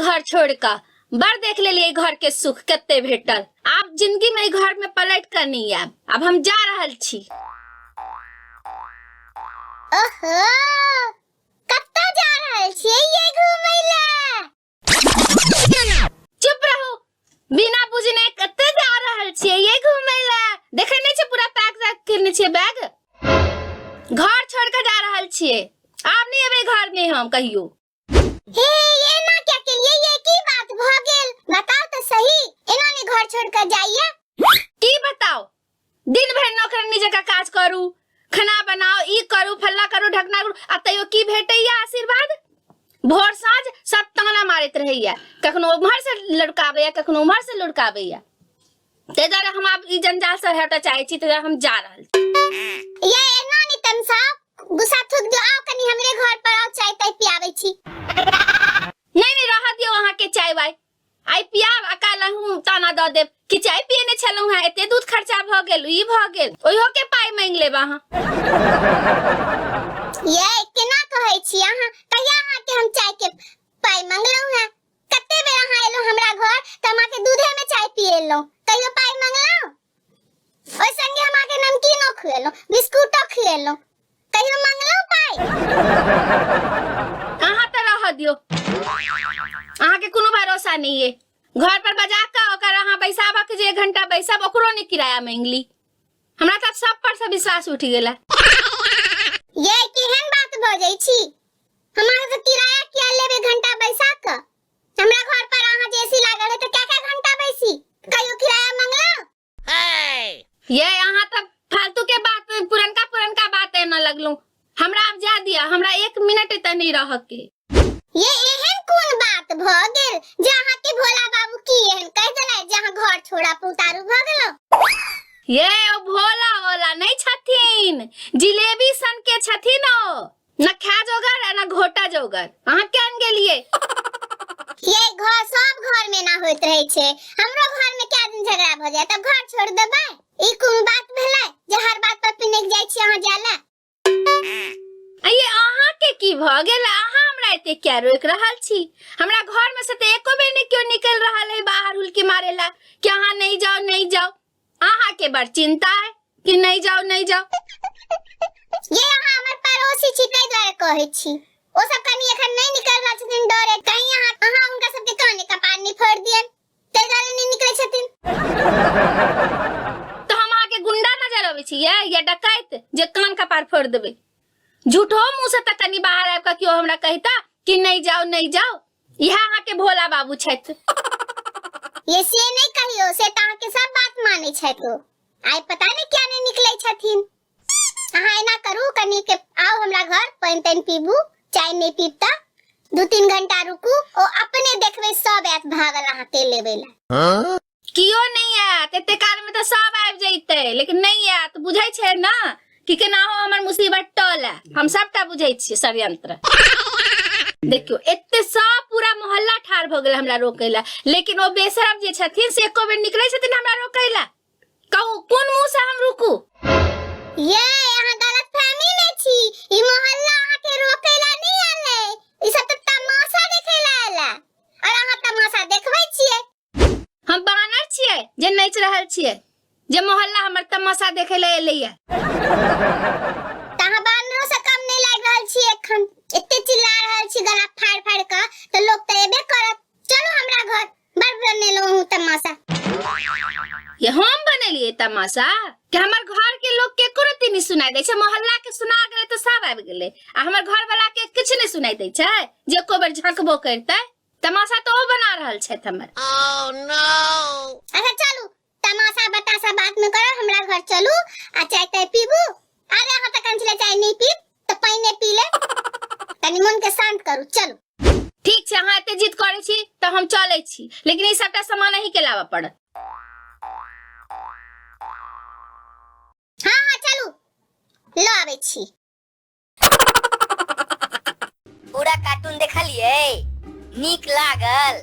घर छोड़ कर बर देख ले लिए घर के सुख कते भेटल। आप जिंदगी में घर में पलट कर नहीं आब। अब हम जा रहल छी। ओहो, कत्ता जा रहल छियै ये घूमै ला? चुप रहो, बिना बुझने कत्ते जा रहल छियै ये घूमै ला? देखे नहीं छे पूरा पैक करने छे बैग। घर छोड़ कर जा रहल छियै। आप नहीं अबे घर में हम कहियो। हे ये ना क्या के लिए ये की बात भ गेल? बताओ तो सही, एना ने घर छोड़ कर जाइए? की बताओ, दिन भर नौकरानी जगह काज करू, खाना बनाओ, ई करू, फल्ला करू, ढकना करू, आ तैयो की भेटैया आशीर्वाद? भोर साँझ सब ताना मारत रहैया, कखनो उम्हर से लुढ़काबैया, कखनो उम्हर से लुढ़काबैया। ते द्वारा हम आप ई जंजाल से हटा चाहे छी, ते हम जा रहल छी। ये एना नि तमसा गुस्सा थूक दो। आओ कनी हमरे घर पर आओ, चाय ताय पियाबै छी। नहीं रह दियो अहाँ के चाय वाय। आई पियाब अकाला हूँ ताना द देब कि चाय पियने छलहु हैं, एते दूध खर्चा भ गेल, ई भ गेल, ओहियो के पाई मांग लेब अहाँ। ये केना कहै छी अहाँ? कहिया अहाँ के हम चाय के पाई मांगलौ हैं? कते बेर अहाँ एलो हमरा घर त अहाँ के दूधे में चाय पिएलौ, कहियो पाई मांगलौ? ओइ संगे हम के नमकीनो खुएलौ, बिस्कुटो खुएलौ, कहियो मांगलौ पाई? अहाँ त रह दियो, अहाँ के कोनो भरोसा नहीं है। घर पर बजा के ओकर अहाँ बैसाबा के जे 1 घंटा बैसब ओकरो ने किराया मांगली। हमरा त सब पर से विश्वास उठ गेला। ये केहन बात भ जाई छी? हमरा से किराया किया लेबे घंटा बैसा के? हमरा घर पर अहाँ जेसी लागल है त क्या घंटा बैसी, कहियो किराया मांगलौ? ये अहाँ त फालतू के बात पुरनका बात न लगलू। हमरा अब जा दिया, हमरा 1 मिनट त नहीं रह के। ये एहन कोन बात भ गेल जे अहाँ के भोला बाबू की एहन कह देलै जे अहाँ घर छोड़ा पुतारू भ गेलौ? ये ओ भोला वाला नहीं छथिन, जिलेबी सन के छथिन ओ, न खा जोगर न घोटा जोगर। अहाँ केन गेलिए? ये घर सब घर में ना होइत रहे छे। हमरो घर में क्या दिन झगड़ा भ जाए तब घर छोड़ देबै? ई कोन बात भेलै जे हर बात पर पिनेक जाय छी अहाँ जाला? ये अहाँ के की भ गेल? अहाँ हमरा एते क्या रोक रहल छी? हमरा घर में से त एको बेर नहीं क्यों निकल रहल है बाहर हुलकी मारेला कि अहाँ नहीं जाओ नहीं जाओ। अहाँ के बड़ चिंता है कि नहीं जाओ नहीं जाओ। ये अहाँ हमर पड़ोसी छी तै द्वारे कहै छी। ओ सब कनी एखन नहीं निकल रहल छथिन डरे, कहीं अहाँ उनका सबके काने कपार नहीं फोड़ दियन, तै द्वारे नहीं निकलै छथिन। तो हम अहाँ के गुंडा नजर आबै छी या डकैत जे कान कपार फोड़ देबै? झूठो मुंह से त कनी बाहर आब के क्यों हमरा कहता कि नहीं जाओ नहीं जाओ। यह अहाँ के भोला बाबू छथि। ये से नहीं कहियो, से त अहाँ के सब बात मानै छथि। आइ पता नहीं क्या नहीं निकलै छथिन। अहाँ एना करू, कनी के आओ हमरा घर, पानी तानी पीबू, चाय नहीं पीबता, 2-3 घंटा रुकू, ओ अपने देखबै सब आत भागल अहाँ के लेबै ला। कियो नहीं आत, एते काल में तो सब आबि जैते, लेकिन नहीं आत। बुझै छै ना कि केना हो हमर मुसीबत टल है। हम सबटा बुझै छियै षड्यंत्र। देखियो एते सब पूरा मोहल्ला ठाड़ भ गेल हमरा रोकैला, लेकिन ओ बेशरम जे छथिन से एको बेर निकलै छथिन हमरा रोकैला। कहू कोन मुंह से हम रुकू? ये अहाँ गलतफहमी में छी। ई मोहल्ला अहाँ के रोकैला नहीं आले, ई सब त तमाशा देखैला आला, और अहाँ तमाशा देखबै छियै। हम बानर छियै जे नाच रहल छियै, जे मोहल्ला हमर तमाशा देखे ले एलैया? तहाँ बानरों से कम नहीं लाग रहल छी एखन। एते चिल्ला रहल छी गला फाड़ फाड़ के त लोग त एबे करत। चलो हमरा घर, बड़ बनेलो हूं तमाशा। ये हम बनेलिए तमाशा कि हमर घर के लोग के कोरती नहीं सुनाई दै छै? मोहल्ला के सुना गेले तो सब आबि गेले, आ हमर घर वाला के किछ नहीं सुनाई दै छै जे एको बेर झकबो करतै? तमाशा तो ओ बना रहल छै हमर। Oh no. अच्छा चलू, तमाशा बतासा बात में करो, हमरा घर चलू आ चाय ताय पीबू। अरे अहाँ त कंचले चाय नहीं पीब त पानी पी ले, तनी मन के शांत करू। चलू ठीक छै, अहाँ एते जिद करै छी त हम चलै छी, लेकिन ई सबटा सामान ही के लाबा पड़त। हाँ चलू, लो आबै छी। पूरा कार्टून देखलिए? नीक लागल?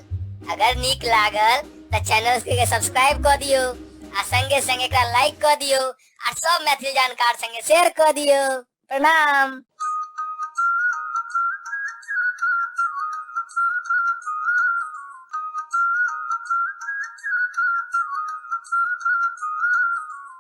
अगर नीक लागल त चैनल के सब्सक्राइब कर दियो, आ संगे संगे एकरा लाइक कर दियो, आ सब मैथिली जानकार संगे शेयर कर दियो। प्रणाम।